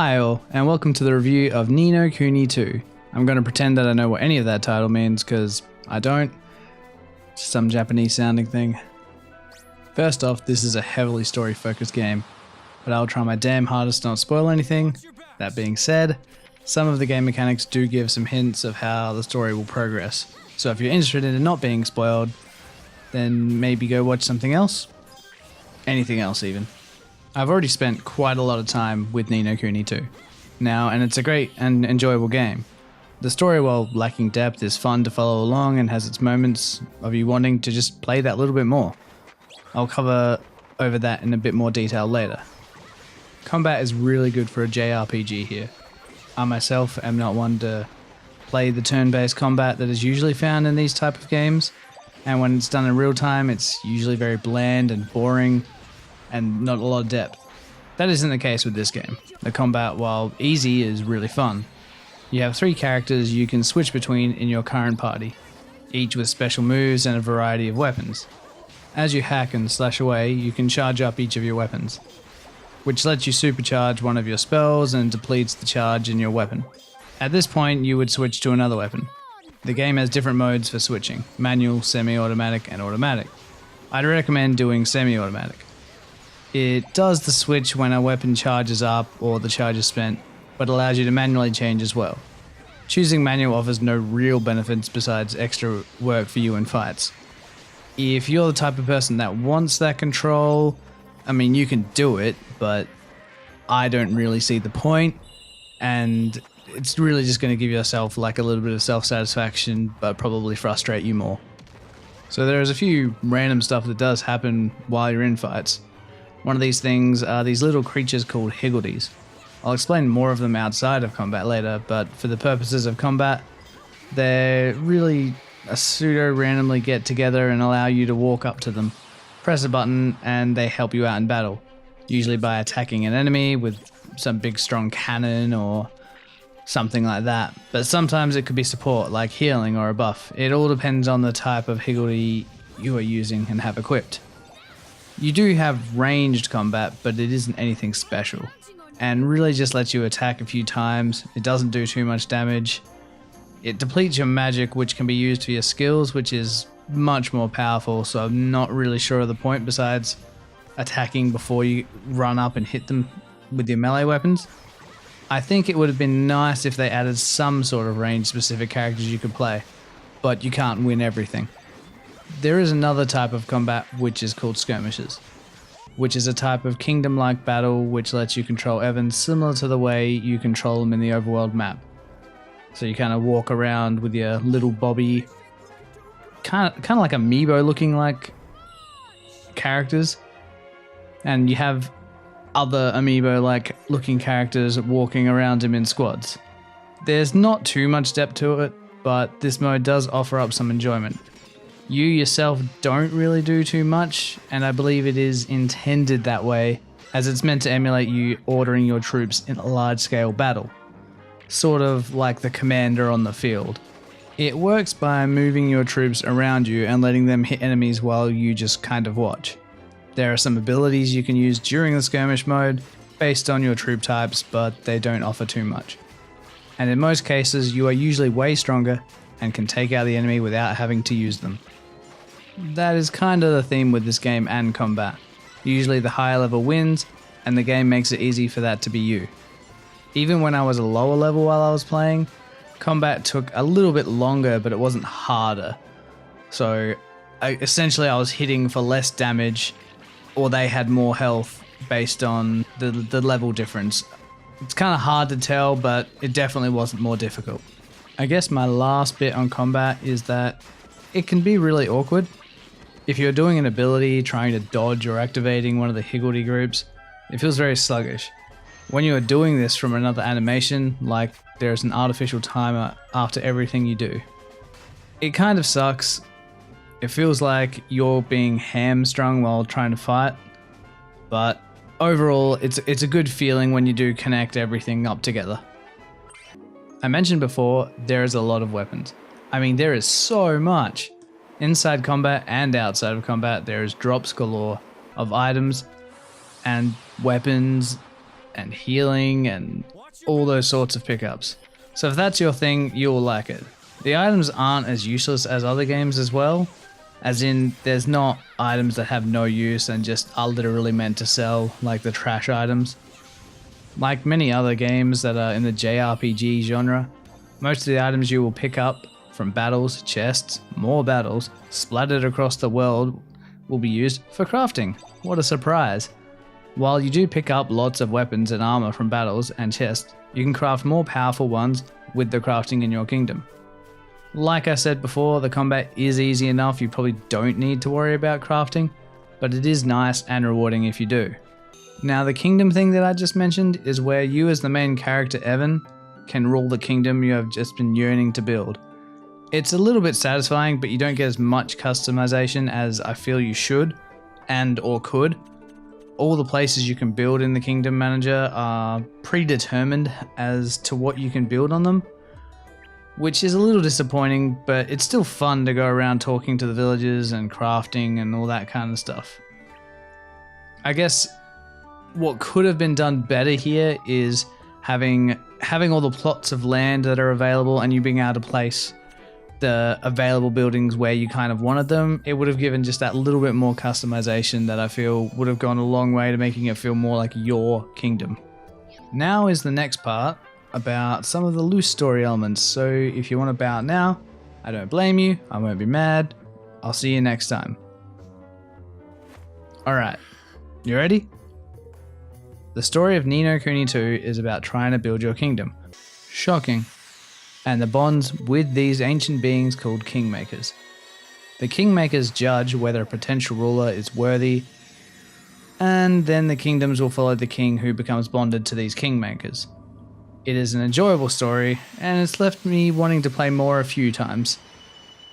Hi all, and welcome to the review of Ni No Kuni 2. I'm going to pretend that I know what any of that title means, because I don't. It's some Japanese sounding thing. First off, this is a heavily story focused game, but I'll try my damn hardest to not spoil anything. That being said, some of the game mechanics do give some hints of how the story will progress. So if you're interested in not being spoiled, then maybe go watch something else. Anything else even. I've already spent quite a lot of time with Ni No Kuni 2 now, and it's a great and enjoyable game. The story, while lacking depth, is fun to follow along and has its moments of you wanting to just play that little bit more. I'll cover over that in a bit more detail later. Combat is really good for a JRPG here. I myself am not one to play the turn-based combat that is usually found in these type of games, and when it's done in real time it's usually very bland and boring and not a lot of depth. That isn't the case with this game. The combat, while easy, is really fun. You have 3 characters you can switch between in your current party, each with special moves and a variety of weapons. As you hack and slash away, you can charge up each of your weapons, which lets you supercharge one of your spells and depletes the charge in your weapon. At this point, you would switch to another weapon. The game has different modes for switching: manual, semi-automatic, and automatic. I'd recommend doing semi-automatic. It does the switch when a weapon charges up or the charge is spent, but allows you to manually change as well. Choosing manual offers no real benefits besides extra work for you in fights. If you're the type of person that wants that control, I mean, you can do it, but I don't really see the point, and it's really just going to give yourself like a little bit of self-satisfaction, but probably frustrate you more. So there's a few random stuff that does happen while you're in fights. One of these things are these little creatures called higgledies. I'll explain more of them outside of combat later, but for the purposes of combat, they're really a pseudo-randomly get together and allow you to walk up to them, press a button, and they help you out in battle, usually by attacking an enemy with some big strong cannon or something like that. But sometimes it could be support, like healing or a buff. It all depends on the type of higgledy you are using and have equipped. You do have ranged combat, but it isn't anything special, and really just lets you attack a few times. It doesn't do too much damage. It depletes your magic, which can be used for your skills, which is much more powerful, so I'm not really sure of the point besides attacking before you run up and hit them with your melee weapons. I think it would have been nice if they added some sort of range-specific characters you could play, but you can't win everything. There is another type of combat which is called skirmishes, which is a type of kingdom-like battle which lets you control Evans similar to the way you control them in the overworld map. So you kind of walk around with your little Bobby, kind of like amiibo looking like characters, and you have other amiibo like looking characters walking around him in squads. There's not too much depth to it, but this mode does offer up some enjoyment. You yourself don't really do too much, and I believe it is intended that way, as it's meant to emulate you ordering your troops in a large-scale battle, sort of like the commander on the field. It works by moving your troops around you and letting them hit enemies while you just kind of watch. There are some abilities you can use during the skirmish mode, based on your troop types, but they don't offer too much. And in most cases, you are usually way stronger and can take out the enemy without having to use them. That is kind of the theme with this game and combat. Usually the higher level wins, and the game makes it easy for that to be you. Even when I was a lower level while I was playing, combat took a little bit longer, but it wasn't harder. So essentially I was hitting for less damage, or they had more health based on the level difference. It's kind of hard to tell, but it definitely wasn't more difficult. I guess my last bit on combat is that it can be really awkward. If you're doing an ability, trying to dodge or activating one of the higgledy groups, it feels very sluggish. When you are doing this from another animation, like there's an artificial timer after everything you do, it kind of sucks. It feels like you're being hamstrung while trying to fight, but overall it's a good feeling when you do connect everything up together. I mentioned before, there is a lot of weapons. I mean, there is so much. Inside combat and outside of combat, there is drops galore of items and weapons and healing and all those sorts of pickups. So if that's your thing, you'll like it. The items aren't as useless as other games as well, as in there's not items that have no use and just are literally meant to sell, like the trash items. Like many other games that are in the JRPG genre, most of the items you will pick up from battles, chests, more battles, splattered across the world will be used for crafting. What a surprise. While you do pick up lots of weapons and armor from battles and chests, you can craft more powerful ones with the crafting in your kingdom. Like I said before, the combat is easy enough, you probably don't need to worry about crafting, but it is nice and rewarding if you do. Now the kingdom thing that I just mentioned is where you as the main character Evan can rule the kingdom you have just been yearning to build. It's a little bit satisfying, but you don't get as much customization as I feel you should and or could. All the places you can build in the Kingdom Manager are predetermined as to what you can build on them, which is a little disappointing, but it's still fun to go around talking to the villagers and crafting and all that kind of stuff. I guess what could have been done better here is having all the plots of land that are available and you being able to place the available buildings where you kind of wanted them. It would have given just that little bit more customization that I feel would have gone a long way to making it feel more like your kingdom. Now is the next part about some of the loose story elements, so if you want to bow out now, I don't blame you, I won't be mad, I'll see you next time. Alright, you ready? The story of Ni No Kuni 2 is about trying to build your kingdom. Shocking. And the bonds with these ancient beings called kingmakers. The kingmakers judge whether a potential ruler is worthy, and then the kingdoms will follow the king who becomes bonded to these kingmakers. It is an enjoyable story, and it's left me wanting to play more a few times,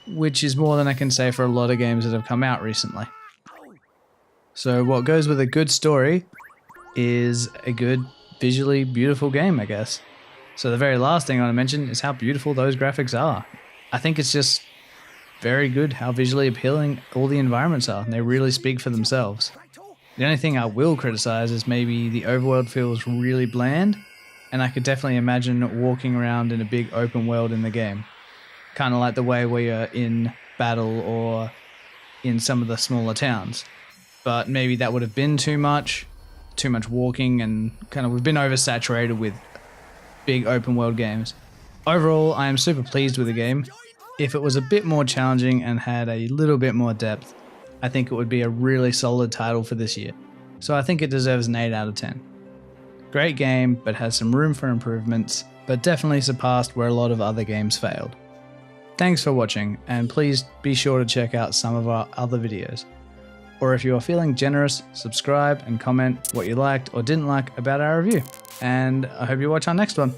which is more than I can say for a lot of games that have come out recently. So what goes with a good story is a good, visually beautiful game, I guess. So the very last thing I want to mention is how beautiful those graphics are. I think it's just very good how visually appealing all the environments are, and they really speak for themselves. The only thing I will criticize is maybe the overworld feels really bland, and I could definitely imagine walking around in a big open world in the game. Kind of like the way we are in battle or in some of the smaller towns. But maybe that would have been too much walking, and kind of we've been oversaturated with big open world games. Overall, I am super pleased with the game. If it was a bit more challenging and had a little bit more depth, I think it would be a really solid title for this year. So I think it deserves an 8 out of 10. Great game, but has some room for improvements, but definitely surpassed where a lot of other games failed. Thanks for watching, and please be sure to check out some of our other videos. Or if you are feeling generous, subscribe and comment what you liked or didn't like about our review. And I hope you watch our next one.